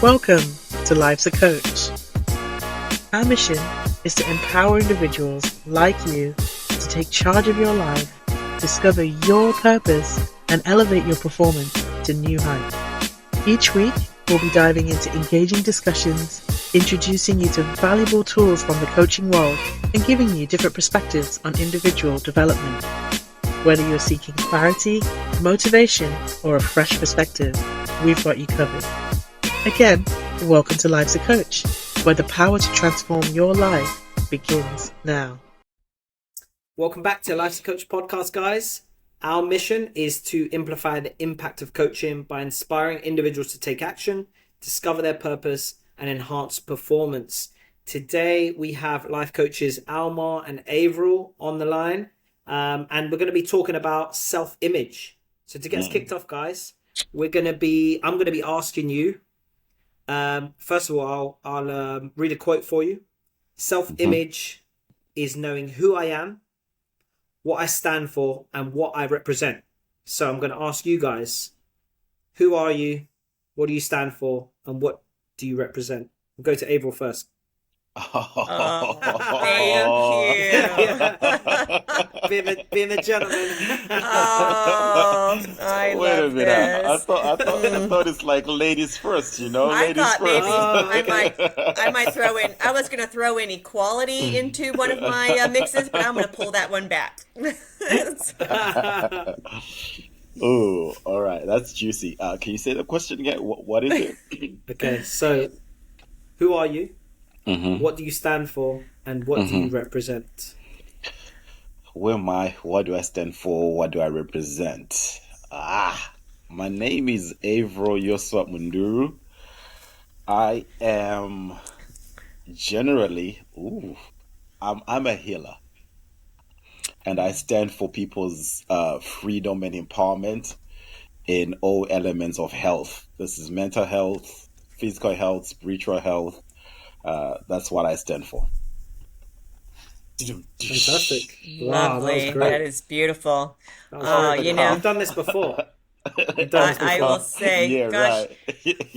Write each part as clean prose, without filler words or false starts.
Welcome to Life's a Coach. Our mission is to empower individuals like you to take charge of your life, discover your purpose, and elevate your performance to new heights. Each week, we'll be diving into engaging discussions, introducing you to valuable tools from the coaching world, and giving you different perspectives on individual development. Whether you're seeking clarity, motivation, or a fresh perspective, we've got you covered. Again, welcome to Life's a Coach, where the power to transform your life begins now. Welcome back to Life's a Coach podcast, guys. Our mission is to amplify the impact of coaching by inspiring individuals to take action, discover their purpose, and enhance performance. Today, we have life coaches Almar and Avril on the line, and we're going to be talking about self-image. So to get us kicked off, guys, I'm going to be asking you. First of all, I'll read a quote for you. Self-image is knowing who I am, what I stand for, and what I represent. So I'm going to ask you guys, who are you, what do you stand for, and what do you represent? We'll go to Avril first. Thank you. Being a gentleman. I love this. I thought it's like ladies first, I ladies thought first. maybe I might throw in. I was going to throw in equality into one of my mixes, but I'm going to pull that one back. Oh, all right, that's juicy. Can you say the question again? What is it? Okay, so who are you? Mm-hmm. What do you stand for, and what do you represent? Who am I? What do I stand for? What do I represent? My name is Avril Yosua Munduru. I am generally, I'm a healer. And I stand for people's freedom and empowerment in all elements of health. This is mental health, physical health, spiritual health. That's what I stand for. Fantastic. Wow, Lovely. that was great. That is beautiful. I've done this before. I will say, Yeah, gosh,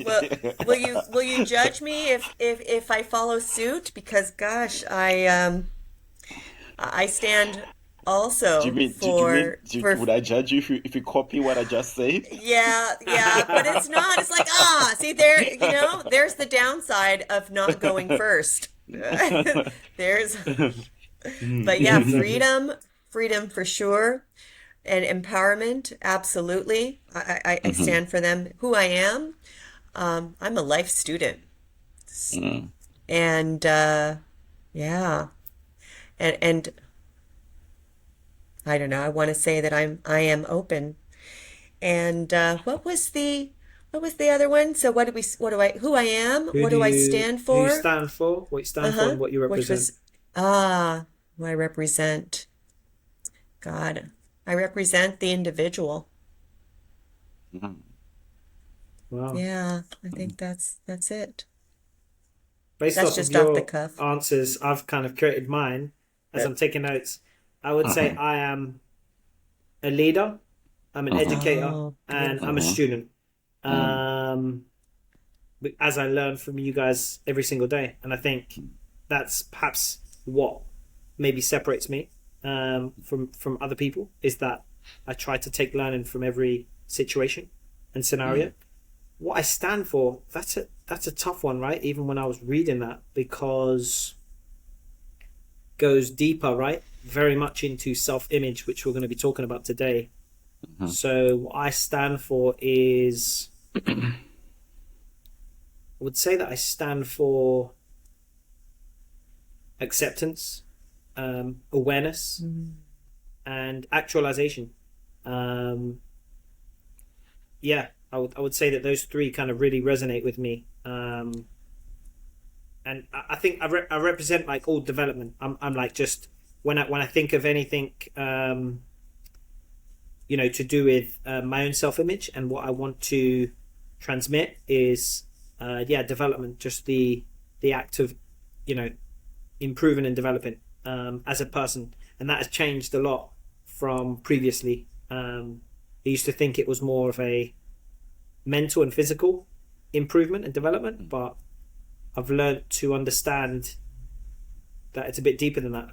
right. will you judge me if I follow suit? Because gosh, I stand also would I judge you if you copy what I just said? Yeah, but it's not. It's like, see there, there's the downside of not going first. But yeah, freedom for sure. And empowerment, absolutely. I stand for them. Who I am, I'm a life student. And yeah. And I don't know. I want to say that I am open. And what was the other one? So who I am? What do I stand for? Who you stand for? What you stand for, and what you represent? Who I represent. God, I represent the individual. Wow. Yeah, I think that's it. Based That's off just of off your the cuff. answers, I've kind of created mine as I'm taking notes. I would say I am a leader, I'm an educator, and I'm a student. As I learn from you guys every single day. And I think that's perhaps what maybe separates me from other people, is that I try to take learning from every situation and scenario. What I stand for, that's a tough one, right? Even when I was reading that, because it goes deeper, right? Very much into self-image, which we're going to be talking about today. So what I stand for is, I would say that I stand for acceptance, awareness, and actualization. I would say that those three kind of really resonate with me. And I think I represent like all development. I'm like, just when I think of anything, to do with my own self-image and what I want to transmit is, development, just the act of, improving and developing as a person. And that has changed a lot from previously. I used to think it was more of a mental and physical improvement and development, but I've learned to understand that it's a bit deeper than that.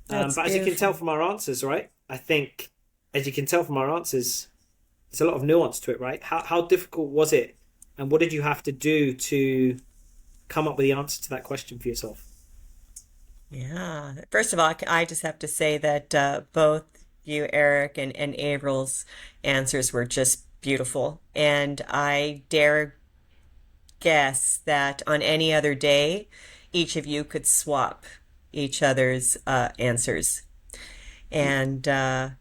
That's But as you can tell beautiful. from our answers, right? I think, as you can tell from our answers, there's a lot of nuance to it, right? How difficult was it, and what did you have to do to come up with the answer to that question for yourself? Yeah. First of all, I just have to say that both you, Eric, and Avril's answers were just beautiful. And I dare guess that on any other day, each of you could swap each other's answers. And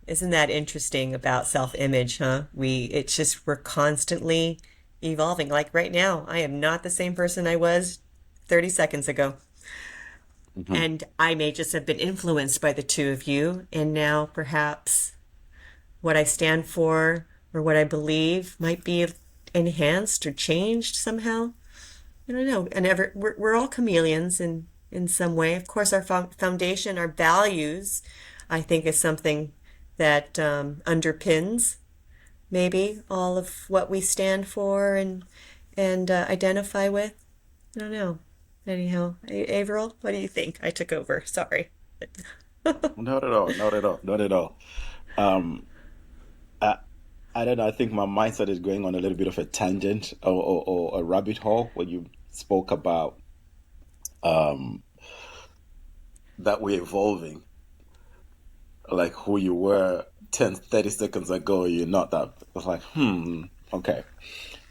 isn't that interesting about self-image, huh? It's just we're constantly evolving. Like right now, I am not the same person I was 30 seconds ago. Mm-hmm. And I may just have been influenced by the two of you, and now perhaps what I stand for or what I believe might be enhanced or changed somehow. I don't know. And we're all chameleons in some way. Of course, our foundation, our values, I think, is something that underpins maybe all of what we stand for and identify with. I don't know. Anyhow, Averill, what do you think? I took over. Sorry. Not at all. Not at all. Not at all. Um, I, I don't know. I think my mindset is going on a little bit of a tangent or a rabbit hole when you spoke about um, that we're evolving, like who you were 10, 30 seconds ago. You're not that. I was like, okay.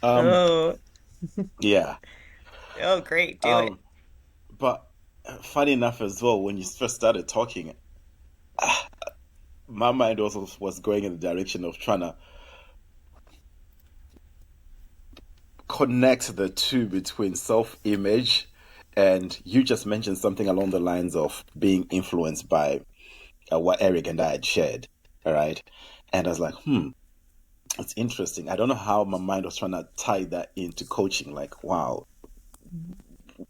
Um, Oh, yeah. oh, great. Do it. Um, but funny enough as well, when you first started talking, my mind also was going in the direction of trying to connect the two between self-image and you just mentioned something along the lines of being influenced by what Eric and I had shared. All right. And I was like, it's interesting. I don't know how my mind was trying to tie that into coaching. Like, wow,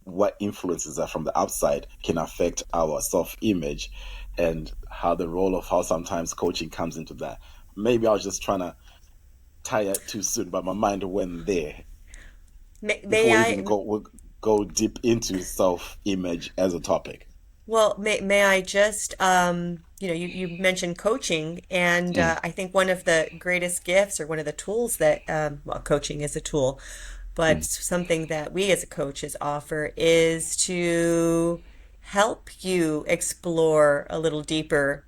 what influences that from the outside can affect our self-image and how the role of how sometimes coaching comes into that. Maybe I was just trying to tie it too soon, but my mind went there May before we even I? go deep into self-image as a topic. Well, may I just, you mentioned coaching, and Mm, I think one of the greatest gifts or one of the tools that, well, coaching is a tool, but mm, something that we as coaches offer is to help you explore a little deeper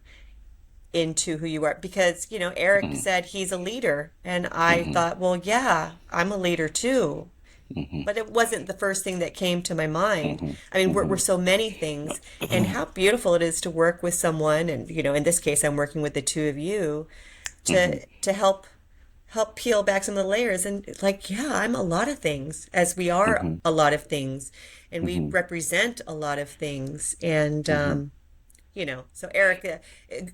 into who you are. Because, Eric mm, said he's a leader, and I mm, thought, well, yeah, I'm a leader too. mm, But it wasn't the first thing that came to my mind. mm, I mean, we're mm, so many things, and how beautiful it is to work with someone, and in this case, I'm working with the two of you mm, to help peel back some of the layers. And like, yeah, I'm a lot of things, as we are mm, a lot of things, and we mm, represent a lot of things. And mm. so Eric,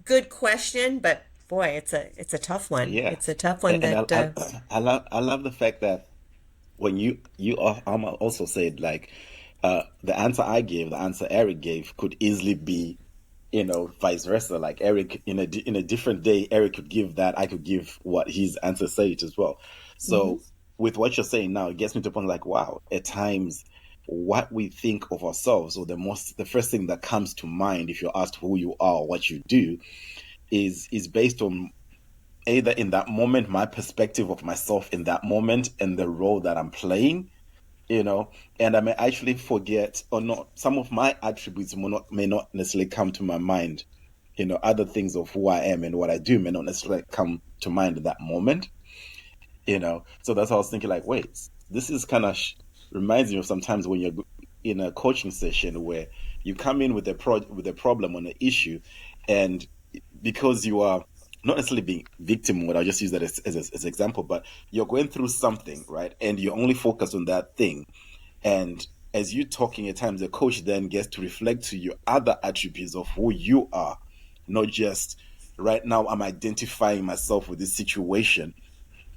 good question, but boy, it's a tough one. Yeah, It's a tough one and that I love the fact that when I'm also said like the answer I gave, the answer Eric gave could easily be vice versa. Like Eric in a different day, Eric could give that, I could give what his answer said as well. Mhm. So with what you're saying now, it gets me to a point like, wow, at times what we think of ourselves or the first thing that comes to mind if you're asked who you are or what you do is based on either in that moment my perspective of myself in that moment and the role that I'm playing, you know, and I may actually forget or not some of my attributes may not necessarily come to my mind. Other things of who I am and what I do may not necessarily come to mind at that moment. So that's how I was thinking. Like, wait, this is kind of reminds me of sometimes when you're in a coaching session where you come in with a problem on an issue, and because you are not necessarily being victim mode, I'll just use that as an example, but you're going through something, right? And you're only focused on that thing. And as you talking at times, the coach then gets to reflect to you other attributes of who you are, not just right now I'm identifying myself with this situation.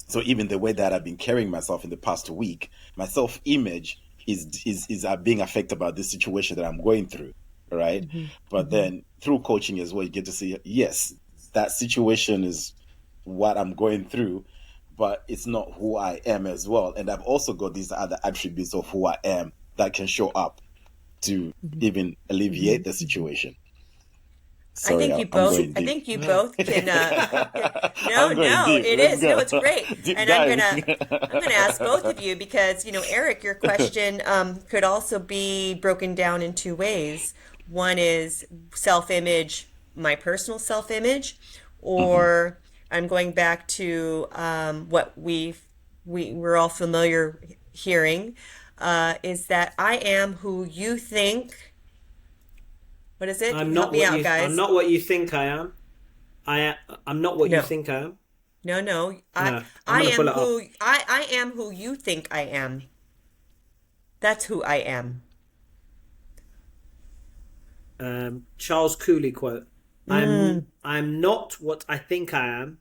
So even the way that I've been carrying myself in the past week, my self image is being affected by this situation that I'm going through, right? Mhm. But Mhm. then through coaching as well, you get to see, yes, that situation is what I'm going through, but it's not who I am as well. And I've also got these other attributes of who I am that can show up to even alleviate the situation. Sorry, I'm going deep. I think you both can. I'm going deep. It Let's is. go. No, it's great. Deep And dive. I'm gonna ask both of you because Eric, your question could also be broken down in two ways. One is self-image, my personal self-image, or I'm going back to what we're all familiar hearing, is that I am who you think. What is it? Help me out, guys. I'm not what you think I am. I'm not what you think I am. No. I'm I gonna am pull it who up. I am who you think I am. That's who I am. Charles Cooley quote. I'm not what I think I am.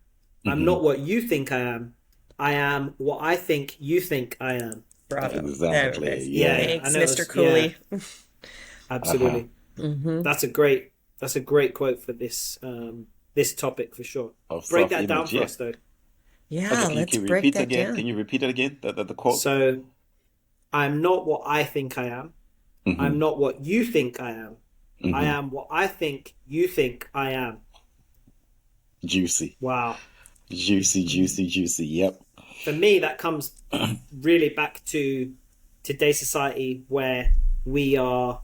I'm not what you think I am. I am what I think you think I am. Bravo. Exactly. There it is. Yeah. Thanks, I know Mr. Cooley. Yeah, absolutely. That's a great quote for this this topic for sure. Break that down for us though. Yeah, Okay, let's can you break repeat that again? down. Can you repeat it again? The quote. So I'm not what I think I am. I'm not what you think I am. I am what I think you think I am. Juicy. Wow. Juicy. Yep. For me, that comes really back to today's society where we are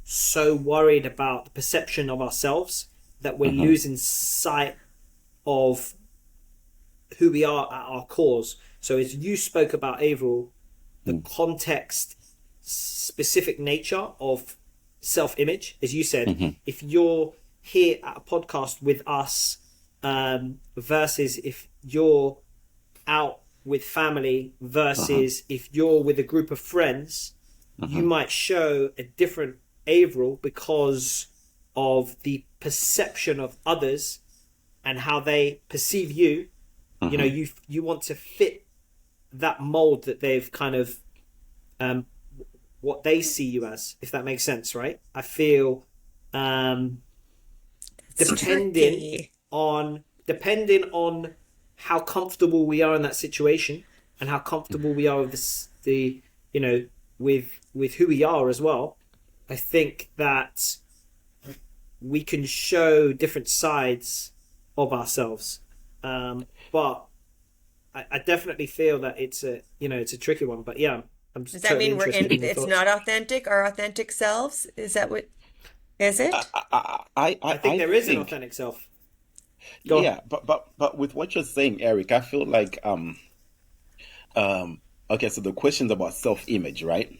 so worried about the perception of ourselves that we're losing sight of who we are at our cores. So as you spoke about, Averill, the context specific nature of self-image, as you said, if you're here at a podcast with us versus if you're out with family versus if you're with a group of friends, you might show a different Averill because of the perception of others and how they perceive you. You know, you want to fit that mold that they've kind of what they see you as, if that makes sense, right? I feel depending on how comfortable we are in that situation and how comfortable we are with with who we are as well. I think that we can show different sides of ourselves, but I definitely feel that it's a tricky one. But yeah, I'm Does that mean it's not authentic, our authentic selves? Is that what is it? I think there is an authentic self. Go on. Yeah, but with what you're saying, Eric, I feel like okay, so the question's about self-image, right?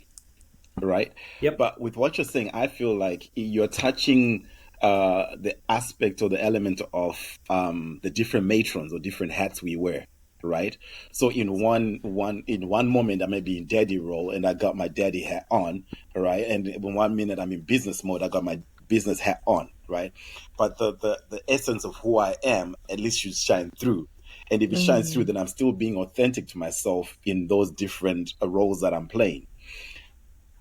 Right? Yep. But with what you're saying, I feel like you're touching the aspect or the element of the different matrons or different hats we wear, right? So in one moment I may be in daddy role and I got my daddy hat on, right? And in 1 minute I'm in business mode, I got my business hat on, right? But the essence of who I am at least should shine through. And if it shines through, then I'm still being authentic to myself in those different roles that I'm playing.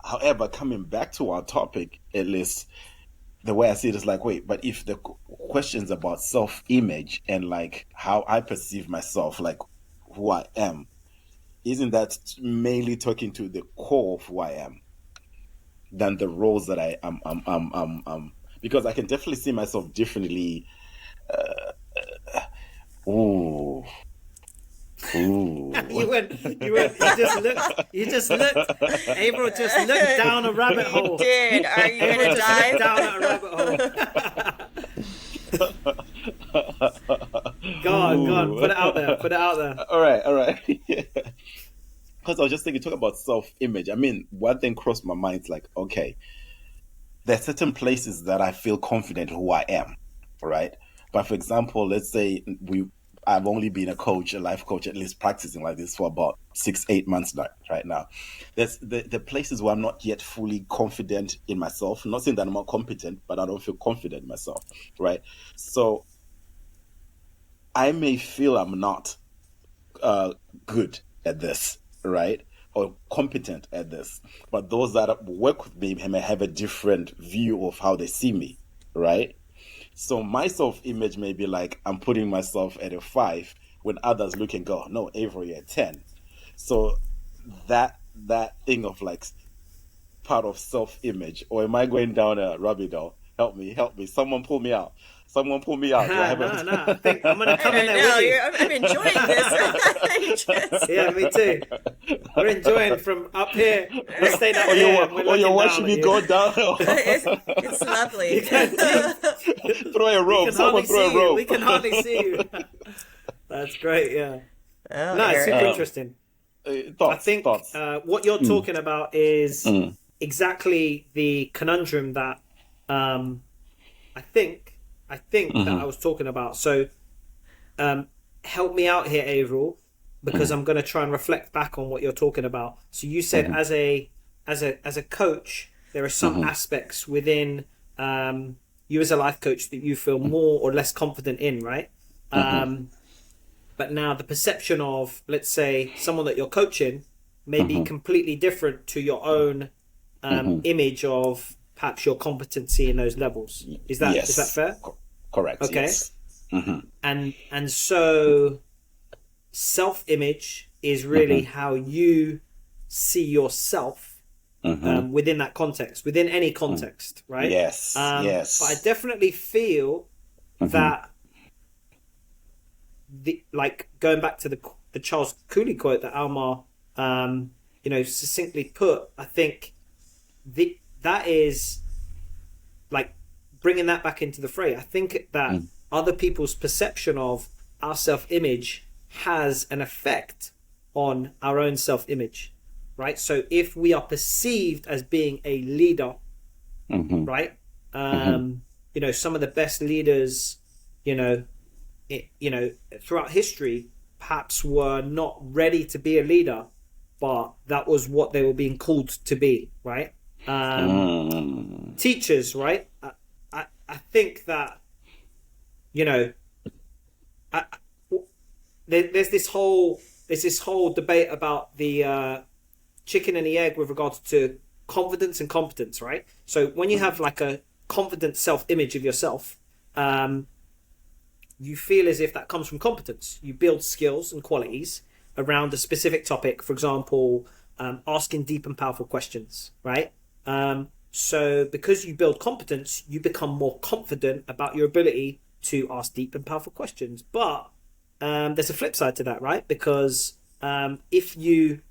However, coming back to our topic, at least the way I see it is like, wait, but if the question's about self-image and like how I perceive myself, like who I am, isn't that mainly talking to the core of who I am than the roles that I am? Because I can definitely see myself differently. Ooh. You just looked. Averill just looked down a rabbit hole. Did. Are you going to dive? Down a rabbit hole. Go on. Put it out there. All right. Because I was just thinking, talk about self-image. I mean, one thing crossed my mind, it's like, okay, there are certain places that I feel confident who I am, right? But for example, let's say I've only been a life coach, at least practicing like this for about 6-8 months now, right now. There's the places where I'm not yet fully confident in myself. I'm not saying that I'm not competent, but I don't feel confident in myself, right? So I may feel I'm not good at this, right? Or competent at this. But those that work with me may have a different view of how they see me, right? So my self-image may be like, I'm putting myself at a 5, when others look and go, no, Avery, you're 10. So that thing of like part of self-image, or am I going down a rabbit hole? Help me. Someone pull me out. Do I have No. I think I'm gonna come in there No, with you. I'm enjoying this. Yeah, me too. We're enjoying from up here. We're staying up here. And we're you're looking watching down me at go you. down. It's lovely. Throw a rope. We can Someone hardly throw see a you. rope. We can hardly see you. That's great. Yeah. Oh, No, it's Eric. super interesting. I Thoughts. think what you're talking about is exactly the conundrum that I think that I was talking about. So help me out here, Averill, because I'm going to try and reflect back on what you're talking about. So you said as a coach, there are some aspects within you as a life coach that you feel more or less confident in, right? But now the perception of, let's say, someone that you're coaching may be completely different to your own image of perhaps your competency in those levels. Is that fair? Correct. Okay. Yes. And so self-image is really how you see yourself within that context, within any context, right? Yes. Yes. But I definitely feel that like going back to the Charles Cooley quote that Almar succinctly put, I think that is like bringing that back into the fray. I think that other people's perception of our self-image has an effect on our own self-image, right? So if we are perceived as being a leader, right? Some of the best leaders, throughout history, perhaps were not ready to be a leader, but that was what they were being called to be, right? Teachers, right? I think that, there's this whole debate about the chicken and the egg with regards to confidence and competence, right? So when you have like a confident self-image of yourself, you feel as if that comes from competence. You build skills and qualities around a specific topic. For example, asking deep and powerful questions, right? So because you build competence, you become more confident about your ability to ask deep and powerful questions. But there's a flip side to that, right? Because if you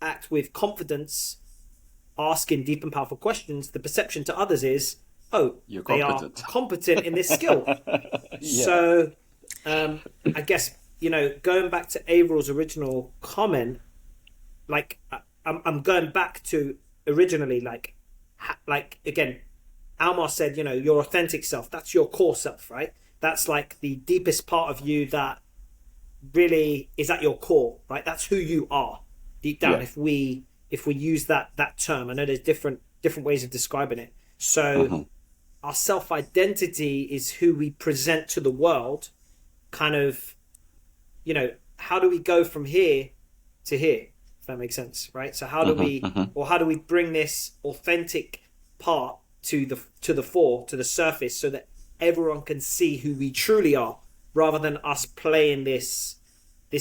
act with confidence, asking deep and powerful questions, the perception to others is, they are competent in this skill. So I guess, going back to Averill's original comment, like I'm going back to originally, like again, Almar said, your authentic self, that's your core self, right? That's like the deepest part of you that really is at your core, right? That's who you are deep down. Yeah. If we use that term, I know there's different ways of describing it. So our self-identity is who we present to the world, kind of, how do we go from here to here, if that makes sense, right? So how do we bring this authentic part to the fore, to the surface, so that everyone can see who we truly are, rather than us playing this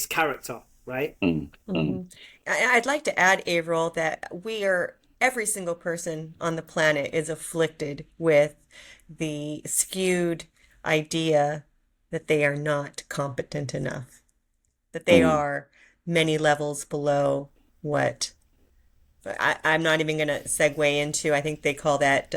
character, right? I'd like to add, Averill, that every single person on the planet is afflicted with the skewed idea that they are not competent enough, that they are many levels below what I'm not even going to segue into. I think they call that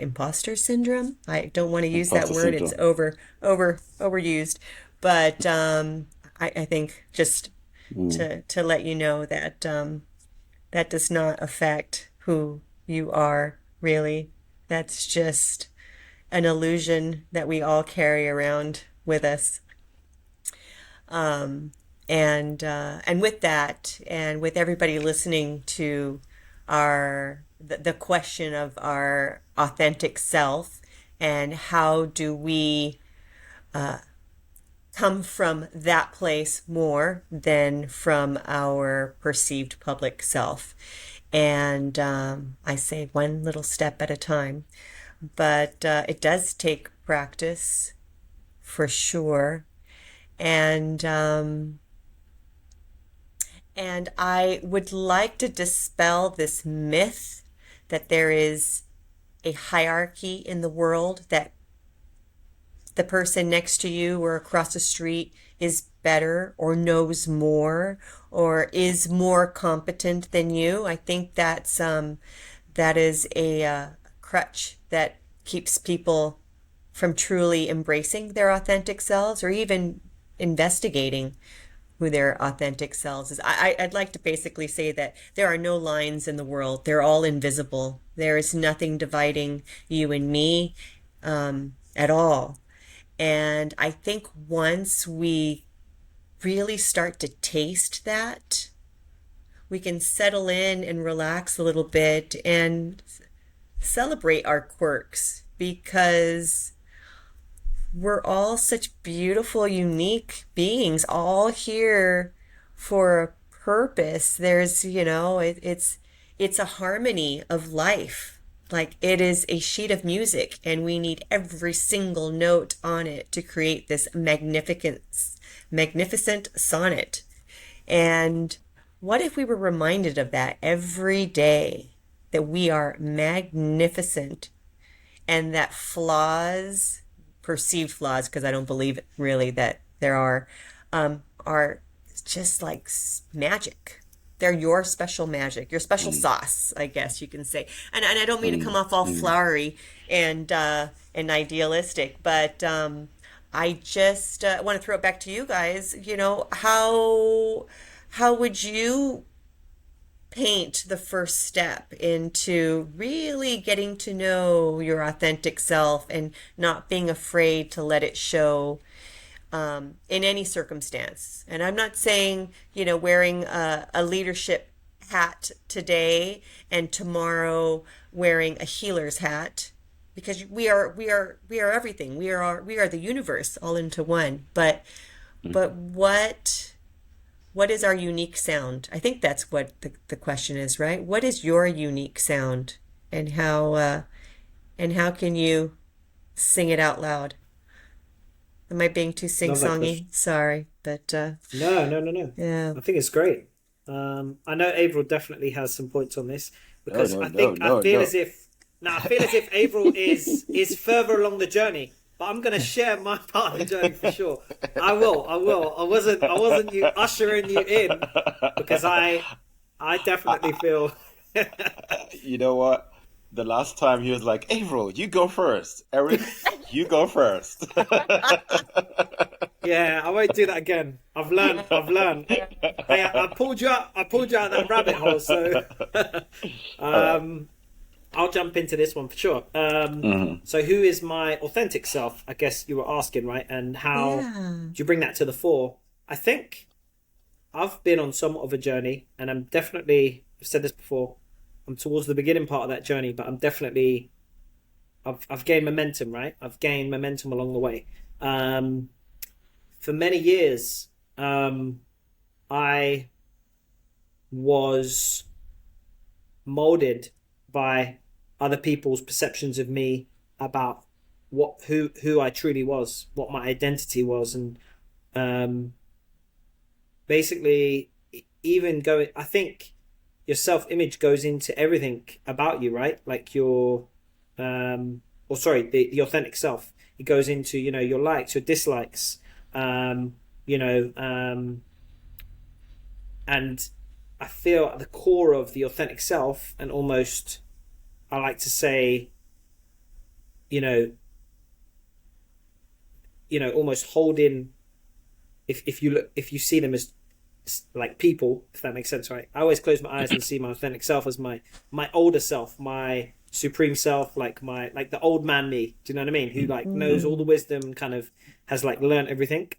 imposter syndrome. I don't want to use that word. It's overused, but I think just to let you know that that does not affect who you are, really. That's just an illusion that we all carry around with us. And with that, and with everybody listening to the question of our authentic self, and how do we come from that place more than from our perceived public self. And I say one little step at a time, but it does take practice, for sure. And and I would like to dispel this myth that there is a hierarchy in the world, that the person next to you or across the street is better or knows more or is more competent than you. I think that is a crutch that keeps people from truly embracing their authentic selves or even investigating who their authentic selves is. I'd like to basically say that there are no lines in the world. They're all invisible. There is nothing dividing you and me at all. And I think once we really start to taste that, we can settle in and relax a little bit and celebrate our quirks, because we're all such beautiful, unique beings, all here for a purpose. There's, it's a harmony of life. Like it is a sheet of music, and we need every single note on it to create this magnificent sonnet. And what if we were reminded of that every day, that we are magnificent, and that flaws, perceived flaws, because I don't believe really that there are just like magic. They're your special magic, your special sauce, I guess you can say. And I don't mean to come off all flowery and idealistic, but I just want to throw it back to you guys. How would you paint the first step into really getting to know your authentic self and not being afraid to let it show in any circumstance? And I'm not saying, wearing a leadership hat today and tomorrow wearing a healer's hat, because we are everything. We are the universe all into one. But what is our unique sound? I think that's what the question is, right? What is your unique sound, and how can you sing it out loud? Am I being too sing-songy? Sorry, but No. yeah. I think it's great. I know Averill definitely has some points on this, because I feel as if Averill is further along the journey. But I'm going to share my part of the journey for sure. I will. I wasn't you ushering you in, because I definitely feel. You know what? The last time he was like, Averill, you go first. Eric, you go first. Yeah, I won't do that again. I've learned. Hey, I pulled you out of that rabbit hole, so I'll jump into this one for sure. So who is my authentic self? I guess you were asking, right? And how do you bring that to the fore? I think I've been on somewhat of a journey, and I've said this before, I'm towards the beginning part of that journey, but I've gained momentum, right? I've gained momentum along the way. For many years, I was molded by other people's perceptions of me about who I truly was, what my identity was, and basically I think your self-image goes into everything about you, right? Like the authentic self. It goes into, your likes, your dislikes, and I feel at the core of the authentic self, and almost, I like to say, almost holding, if you see them as like people, if that makes sense, right? I always close my eyes and see my authentic self as my older self, my supreme self, like the old man me. Do you know what I mean? Who knows all the wisdom, kind of has learned everything,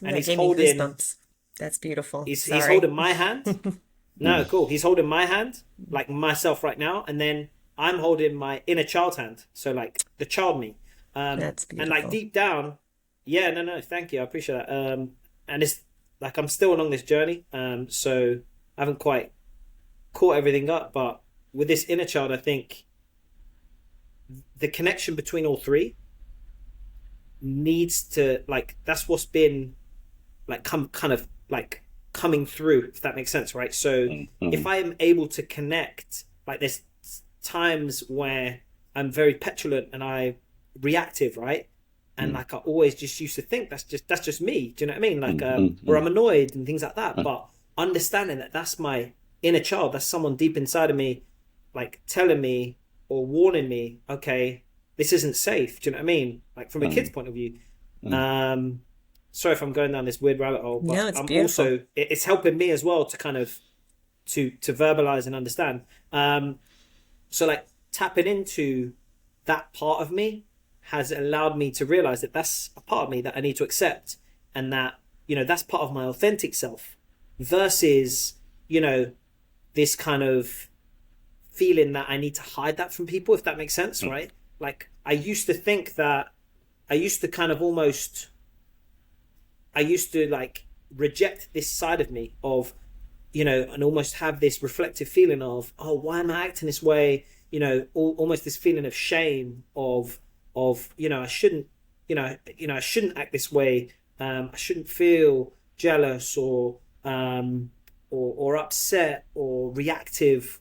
and he's holding. Goosebumps. That's beautiful. He's holding my hand. No, cool. He's holding my hand, like myself right now, and then I'm holding my inner child hand. So the child me. That's beautiful. And deep down, yeah, no, thank you, I appreciate that. And it's I'm still along this journey, so I haven't quite caught everything up. But with this inner child, I think the connection between all three needs to, like, that's what's been like kind of like coming through, if that makes sense, right? So if I am able to connect, like, there's times where I'm very petulant and I reactive, right? And like I always just used to think that's just me. Do you know what I mean? Like, or I'm annoyed and things like that. But understanding that that's my inner child, that's someone deep inside of me, like telling me or warning me, okay, this isn't safe. Do you know what I mean? Like from a kid's point of view. Sorry if I'm going down this weird rabbit hole, but No, it's I'm beautiful. also, it's helping me as well to kind of to verbalize and understand. So like tapping into that part of me has allowed me to realize that that's a part of me that I need to accept, and that, you know, that's part of my authentic self, versus, you know, this kind of feeling that I need to hide that from people, if that makes sense, right? Like I used to think that I used to kind of almost, I used to like reject this side of me of, you know, and almost have this reflective feeling of, oh, why am I acting this way? You know, almost this feeling of shame of, you know, I shouldn't, I shouldn't act this way. I shouldn't feel jealous or upset or reactive,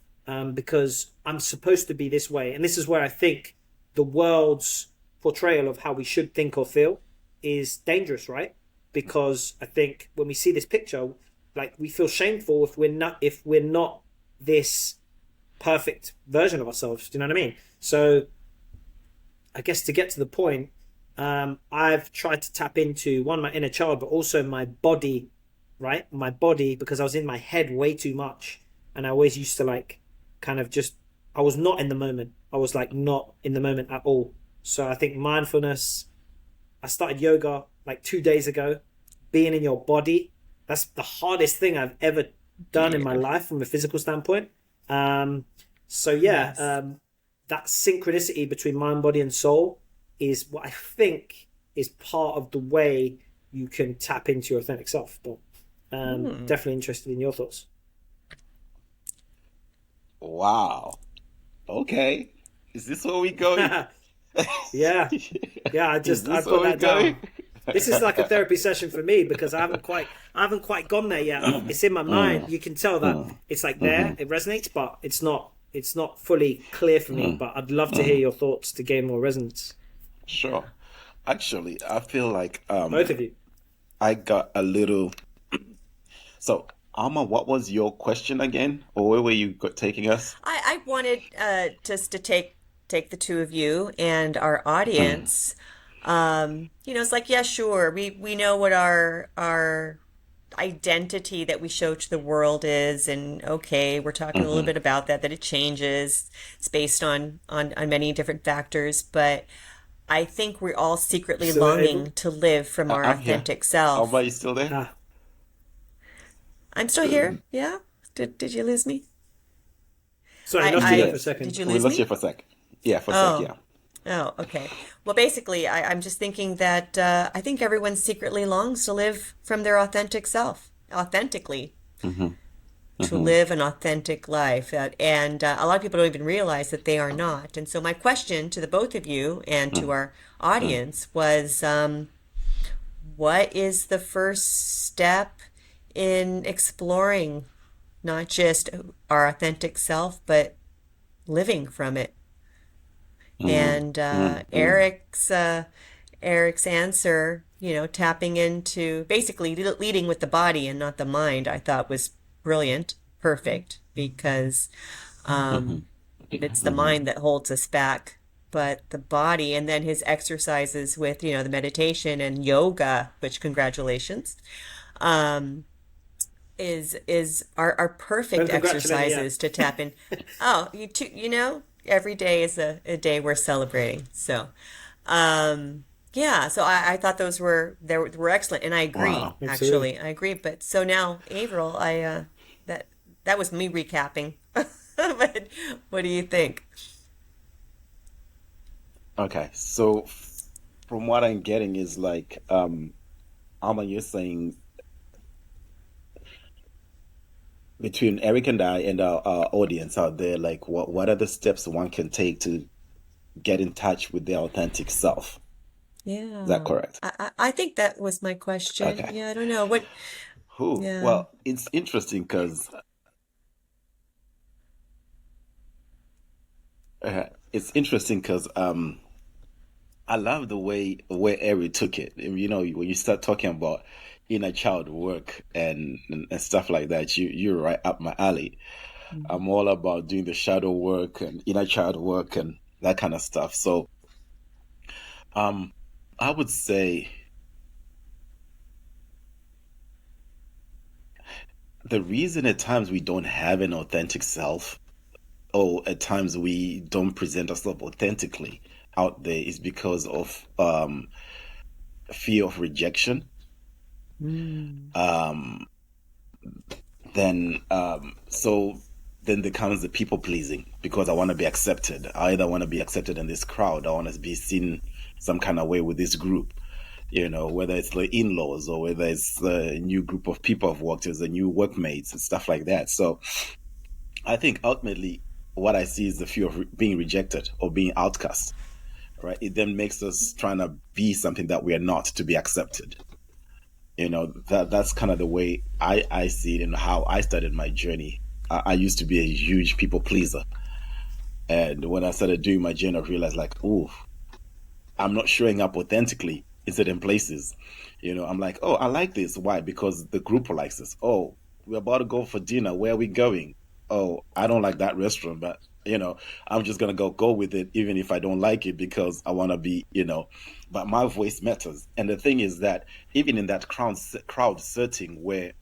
because I'm supposed to be this way. And this is where I think the world's portrayal of how we should think or feel is dangerous, right? Because I think when we see this picture, like we feel shameful if we're not this perfect version of ourselves. Do you know what I mean? So I guess to get to the point, I've tried to tap into one, my inner child, but also my body, right? My body, because I was in my head way too much, and I always used to like kind of just, I was not in the moment. I was like not in the moment at all. So I think mindfulness, I started yoga like 2 days ago. Being in your body, that's the hardest thing I've ever done in my life from a physical standpoint. So yeah, that synchronicity between mind, body, and soul is what I think is part of the way you can tap into your authentic self. But definitely interested in your thoughts. Wow. Okay. Is this where we going? Yeah. I Is this put where we that down. going? This is like a therapy session for me, because I haven't quite gone there yet. It's in my mind. You can tell that it's like there, it resonates, but it's not fully clear for me. But I'd love to hear your thoughts to gain more resonance. Sure. Actually, I feel like Both of you. I got a little. So, Alma, what was your question again, or where were you taking us? I wanted just to take the two of you and our audience. It's like, yeah, sure, we know what our identity that we show to the world is, and okay, we're talking a little bit about that it changes. It's based on many different factors, but I think we're all secretly Still there, longing Abel? to live from our I'm here. authentic self. Alma, you still there? Ah, I'm still here. Yeah? Did you lose me? sorry, I I, lost you I there for a second. did you We lose lost you me? for a sec. Yeah, for a sec, Oh. yeah. Oh, okay. Well, basically, I'm just thinking that I think everyone secretly longs to live from their authentic self, authentically, to live an authentic life. And a lot of people don't even realize that they are not. And so my question to the both of you and to our audience was, what is the first step in exploring not just our authentic self, but living from it? And Eric's answer, tapping into basically leading with the body and not the mind, I thought was brilliant, perfect, because it's the mind that holds us back, but the body, and then his exercises with, the meditation and yoga, which congratulations, is are perfect Don't congratulate me yet. exercises to tap in. Oh, you too, every day is a day we're celebrating. So, yeah, so I thought those were excellent, and I agree. Wow. Absolutely. Actually, I agree. But so now, Averill, that was me recapping. But what do you think? Okay, so from what I'm getting is like, Alma, you're saying between Eric and I and our audience out there, like what are the steps one can take to get in touch with their authentic self? Yeah. Is that correct? I think that was my question. Okay. Yeah, I don't know. What, Who? yeah. Well, it's interesting because I love the way where Eric took it. And, when you start talking about inner child work and stuff like that, you're right up my alley. Mhm. I'm all about doing the shadow work and inner child work and that kind of stuff. So, um, I would say the reason at times we don't have an authentic self, or at times we don't present ourselves authentically out there, is because of fear of rejection. Mm. Um, then there comes the people pleasing because I want to be accepted. I either want to be accepted in this crowd, I want to be seen some kind of way with this group. Whether it's the in-laws or whether it's the new group of people I've worked with, the new workmates and stuff like that. So I think ultimately what I see is the fear of being rejected or being outcast, right? It then makes us trying to be something that we are not to be accepted. That's kind of the way I see it and how I started my journey. I used to be a huge people pleaser. And when I started doing my journey, I realized like, oh, I'm not showing up authentically in certain places. I'm like, oh, I like this. Why? Because the group likes this. Oh, we're about to go for dinner. Where are we going? Oh, I don't like that restaurant, but I'm just gonna go with it, even if I don't like it, because I want to be, but my voice matters. And the thing is that even in that crowd setting where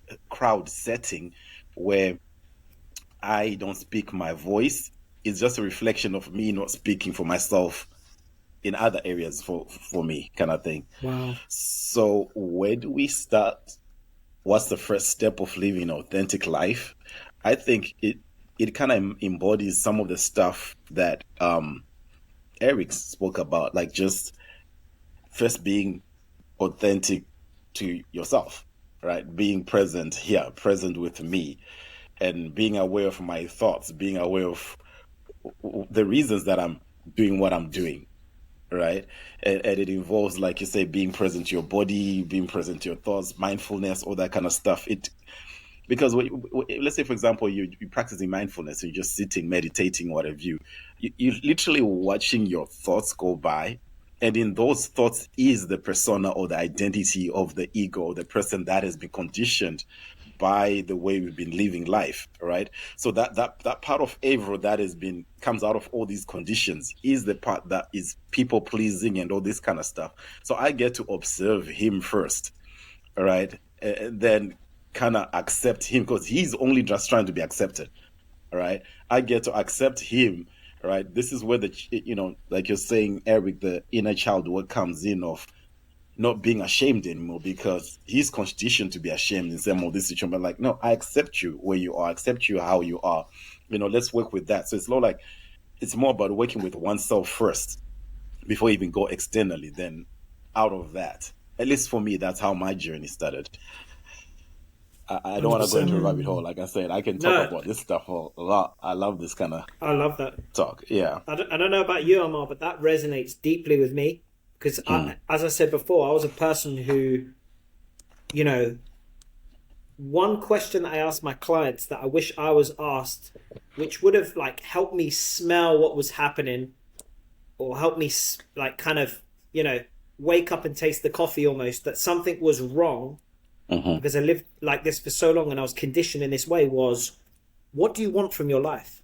I don't speak my voice, it's just a reflection of me not speaking for myself in other areas for me, kind of thing. Wow. So where do we start? What's the first step of living an authentic life? I think it kind of embodies some of the stuff that Eric spoke about, like just first being authentic to yourself, right? Being present here, present with me, and being aware of my thoughts, being aware of the reasons that I'm doing what I'm doing, right? And it involves, like you say, being present to your body, being present to your thoughts, mindfulness, all that kind of stuff. Because let's say, for example, you're practicing mindfulness, you're just sitting, meditating, whatever you're literally watching your thoughts go by. And in those thoughts is the persona or the identity of the ego, or the person that has been conditioned by the way we've been living life, right? So that part of Avro that has been comes out of all these conditions is the part that is people pleasing and all this kind of stuff. So I get to observe him first, right? And then kind of accept him because he's only just trying to be accepted, right? I get to accept him, right? This is where like you're saying, Eric, the inner child work comes in of not being ashamed anymore because he's conditioned to be ashamed in some of this situation. But like, no, I accept you where you are, I accept you how you are. Let's work with that. So it's more about working with oneself first before you even go externally. Then out of that, at least for me, that's how my journey started. I don't want to go into a 100%. rabbit hole. Like I said, I can talk No, about this stuff a lot. I love this kind of I love that. talk. Yeah. I don't know about you, Amar, but that resonates deeply with me because, as I said before, I was a person who, you know, one question that I asked my clients that I wish I was asked, which would have like helped me smell what was happening or helped me like kind of, wake up and taste the coffee almost, that something was wrong because I lived like this for so long and I was conditioned in this way, was what do you want from your life?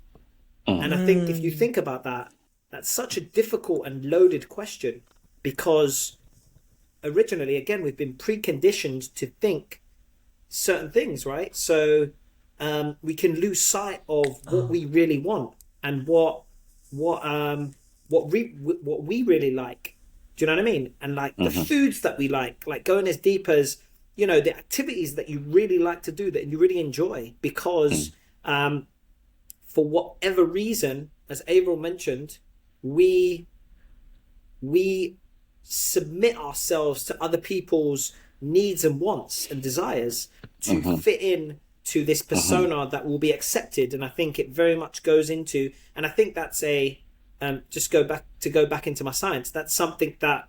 And I think if you think about that, that's such a difficult and loaded question because originally, again, we've been preconditioned to think certain things, right? So we can lose sight of what we really want and what we really like. Do you know what I mean? And like the foods that we like going as deep as the activities that you really like to do that you really enjoy because for whatever reason, as Avril mentioned, we submit ourselves to other people's needs and wants and desires to fit in to this persona that will be accepted. And I think it very much goes into, and I think that's a go back into my science. That's something that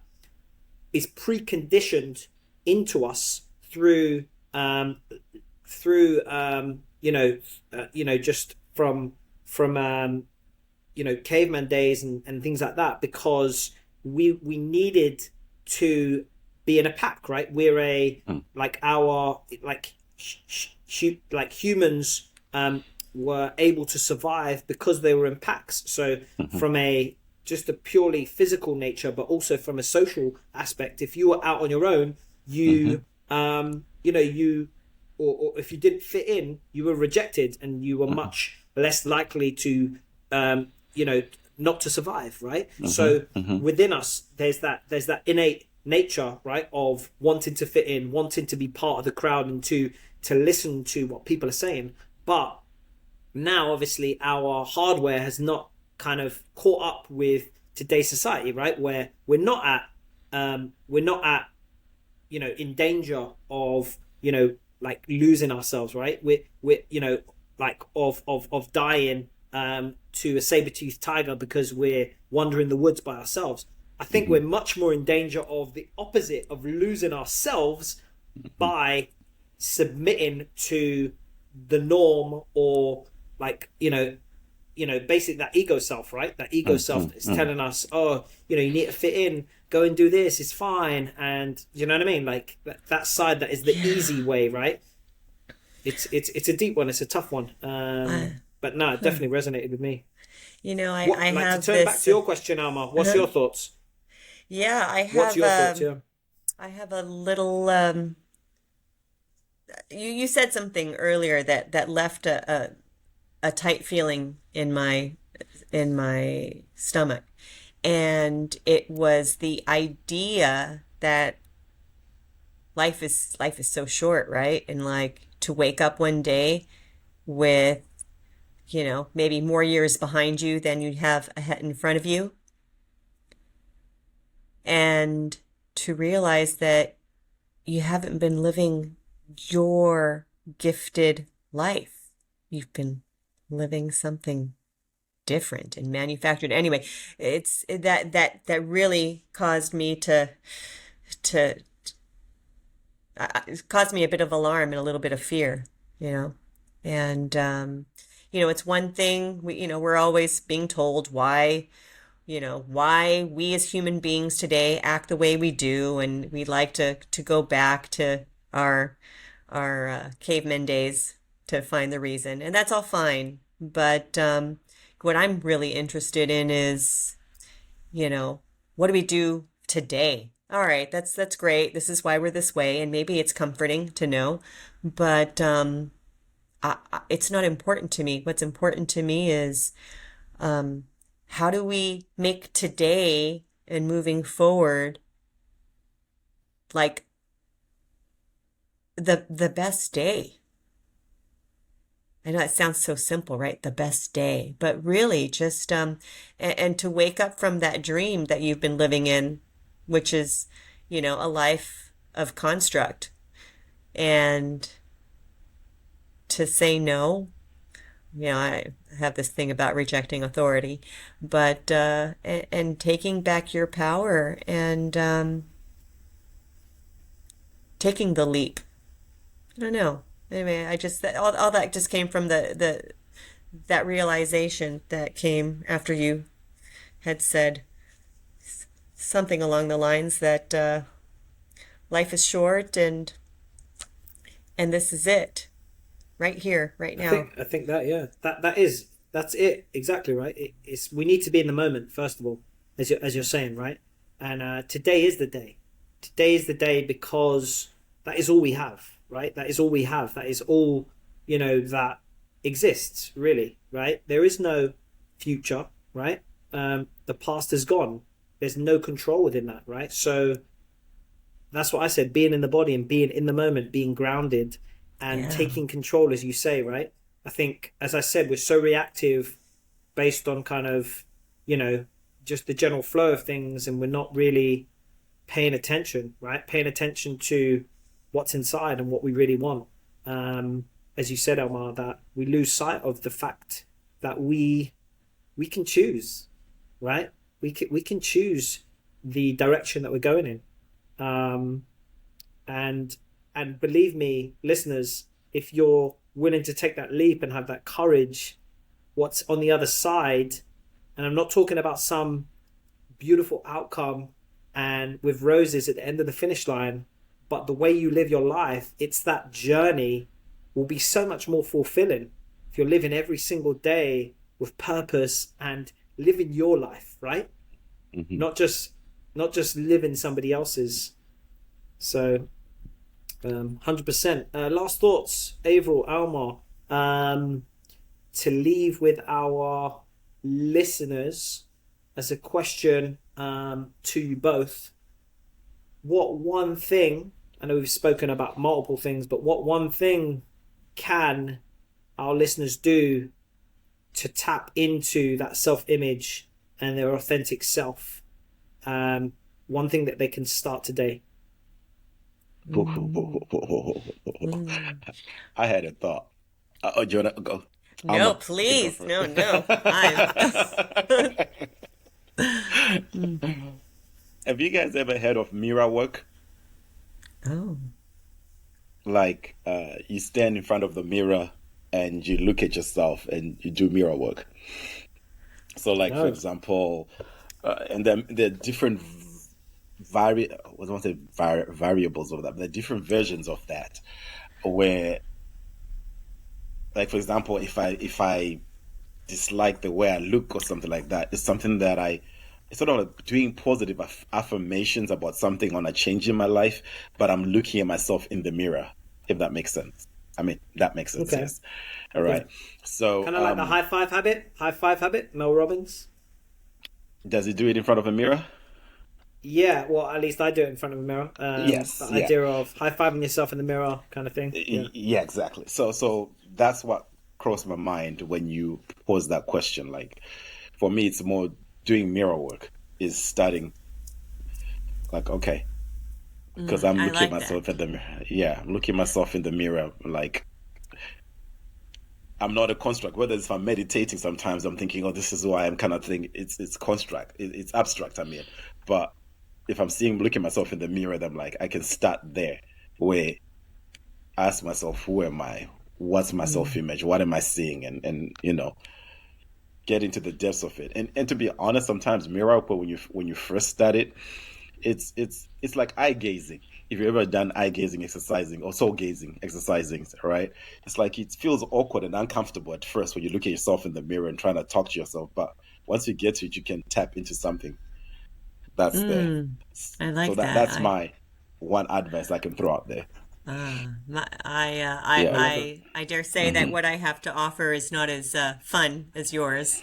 is preconditioned into us through just from caveman days and things like that, because we needed to be in a pack, right? We're like humans were able to survive because they were in packs. So from just a purely physical nature, but also from a social aspect, if you were out on your own, you or if you didn't fit in, you were rejected, and you were much less likely to not to survive, right? So within us, there's that innate nature, right, of wanting to fit in, wanting to be part of the crowd, and to listen to what people are saying. But now, obviously, our hardware has not kind of caught up with today's society, right? Where we're not at in danger of like losing ourselves, right? We're like of dying to a saber-toothed tiger because we're wandering the woods by ourselves. I think we're much more in danger of the opposite, of losing ourselves by submitting to the norm, or basically that ego self, right? That ego self is telling us, oh, you need to fit in, go and do this, it's fine. And you know what I mean? Like that side that is the easy way, right? It's a deep one. It's a tough one. But no, it definitely resonated with me. I have to turn back to your question, Alma. What's your thoughts? Yeah, I have. What's your thoughts? Yeah. I have a little. You said something earlier that left a tight feeling in my stomach, and it was the idea that life is so short, right? And like to wake up one day with maybe more years behind you than you have ahead in front of you, and to realize that you haven't been living your gifted life. You've been living something different and manufactured. Anyway, it's that really caused me to it caused me a bit of alarm and a little bit of fear, and it's one thing we're always being told why we as human beings today act the way we do, and we like to go back to our caveman days to find the reason, and that's all fine. But what I'm really interested in is, what do we do today? All right, that's great. This is why we're this way, and maybe it's comforting to know, but it's not important to me. What's important to me is how do we make today and moving forward like the best day. I know it sounds so simple, right? The best day, but really just and to wake up from that dream that you've been living in, which is a life of construct, and to say no. I have this thing about rejecting authority, but and taking back your power, and taking the leap. I don't know. Anyway, all that just came from that realization that came after you had said something along the lines that life is short, and this is it. Right here, right now. I think that, yeah, that's it exactly, right. It's we need to be in the moment first of all, as you're saying, right. And today is the day. Today is the day, because that is all we have, right. That is all we have. That is all that exists, really, right. There is no future, right. The past is gone. There's no control within that, right. So that's what I said: being in the body and being in the moment, being grounded. And taking control, as you say, right? I think, as I said, we're so reactive based on kind of, just the general flow of things, and we're not really paying attention, right? Paying attention to what's inside and what we really want. As you said, Elmar, that we lose sight of the fact that we can choose, right? We can choose the direction that we're going in. Um, and believe me, listeners, if you're willing to take that leap and have that courage, what's on the other side, and I'm not talking about some beautiful outcome and with roses at the end of the finish line, but the way you live your life, it's that journey will be so much more fulfilling if you're living every single day with purpose and living your life, right? Mm-hmm. Not just living somebody else's. So 100%. Last thoughts, Avril, Almar, to leave with our listeners as a question to you both. What one thing, I know we've spoken about multiple things, but what one thing can our listeners do to tap into that self-image and their authentic self? One thing that they can start today. I had a thought. Oh, do you want to go? No, please. No, no. I'm... Have you guys ever heard of mirror work? Oh. Like, you stand in front of the mirror and you look at yourself and you do mirror work. So, like, for example, and then there are different variables of that. There are different versions of that, where, like, for example, if I dislike the way I look or something like that, it's something that it's sort of like doing positive affirmations about something on a change in my life, but I'm looking at myself in the mirror, if that makes sense. I mean, that makes sense. Okay. Yes. All right. Yeah. So kind of like the high five habit, Mel Robbins. Does he do it in front of a mirror? Yeah, well, at least I do it in front of a mirror. Yes. The idea of high-fiving yourself in the mirror kind of thing. Yeah, exactly. So that's what crossed my mind when you posed that question. Like, for me, it's more doing mirror work is starting, like, okay, because I'm looking at myself in the mirror. Yeah, I'm looking at myself in the mirror. Like, I'm not a construct. Whether it's if I'm meditating, sometimes I'm thinking, oh, this is who I am, kind of thing. It's construct. It's abstract. I mean, but if I'm looking at myself in the mirror, then I'm like, I can start there, where I ask myself, who am I? What's my self-image? What am I seeing? And get into the depths of it. And to be honest, sometimes mirror work, when you first start it, it's like eye gazing. If you've ever done eye gazing exercising or soul gazing exercising, right? It's like it feels awkward and uncomfortable at first when you look at yourself in the mirror and trying to talk to yourself. But once you get to it, you can tap into something that's there. I like that. That's my one advice I can throw out there. I dare say that what I have to offer is not as fun as yours,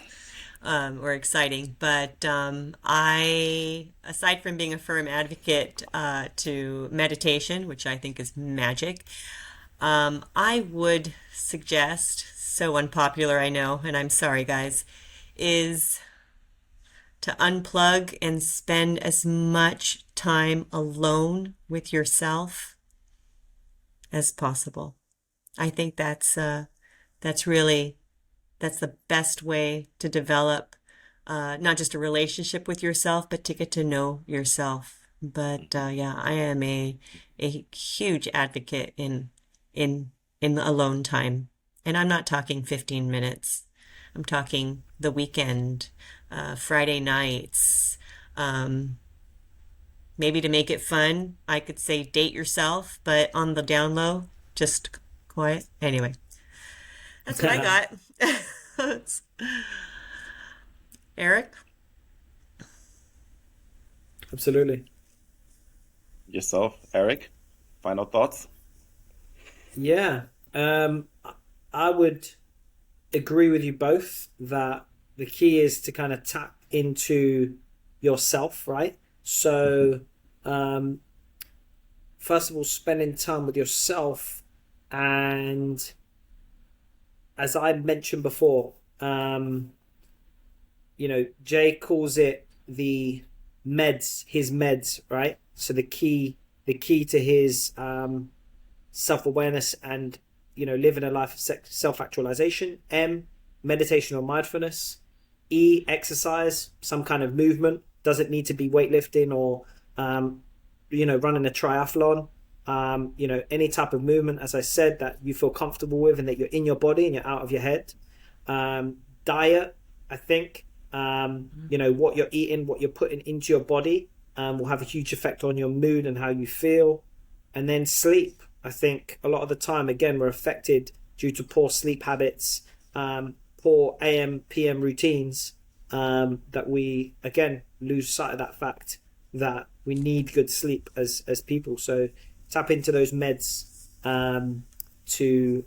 or exciting. But I, aside from being a firm advocate to meditation, which I think is magic, I would suggest, so unpopular I know, and I'm sorry guys, is to unplug and spend as much time alone with yourself as possible. I think that's the best way to develop not just a relationship with yourself, but to get to know yourself. But yeah, I am a huge advocate in the alone time, and I'm not talking 15 minutes. I'm talking the weekend, Friday nights. Maybe to make it fun, I could say date yourself, but on the down low, just quiet. Anyway, that's what I got. Eric? Absolutely. Yourself, Eric? Final thoughts? Yeah. I would agree with you both that the key is to kind of tap into yourself, right? So, first of all, spending time with yourself, and as I mentioned before, Jay calls it his meds, right? So the key to his self-awareness and living a life of self-actualization. M, meditation or mindfulness. E, exercise, some kind of movement. Doesn't need to be weightlifting or running a triathlon, any type of movement, as I said, that you feel comfortable with and that you're in your body and you're out of your head. Diet, I think, what you're eating, what you're putting into your body will have a huge effect on your mood and how you feel. And then sleep. I think a lot of the time, again, we're affected due to poor sleep habits, poor AM, PM routines, that we, again, lose sight of that fact that we need good sleep as people. So tap into those meds to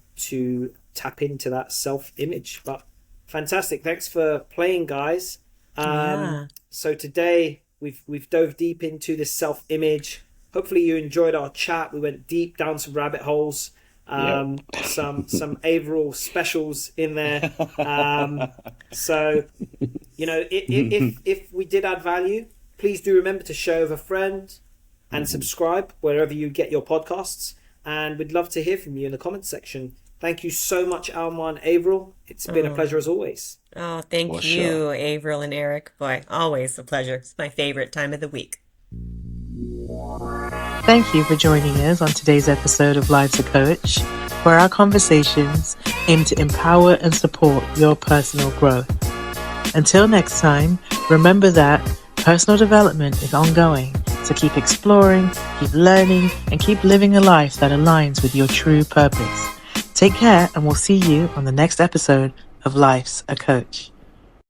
tap into that self-image. But fantastic. Thanks for playing, guys. So today we've dove deep into this self-image. Hopefully you enjoyed our chat. We went deep down some rabbit holes. Some Averill specials in there. So, if we did add value, please do remember to share with a friend and subscribe wherever you get your podcasts. And we'd love to hear from you in the comments section. Thank you so much, Alma and Averill. It's been a pleasure as always. Oh, thank For you, sure. Averill and Eric. Boy, always a pleasure. It's my favorite time of the week. Thank you for joining us on today's episode of Life's a Coach, where our conversations aim to empower and support your personal growth. Until next time, remember that personal development is ongoing, so keep exploring, keep learning, and keep living a life that aligns with your true purpose. Take care, and we'll see you on the next episode of Life's a Coach.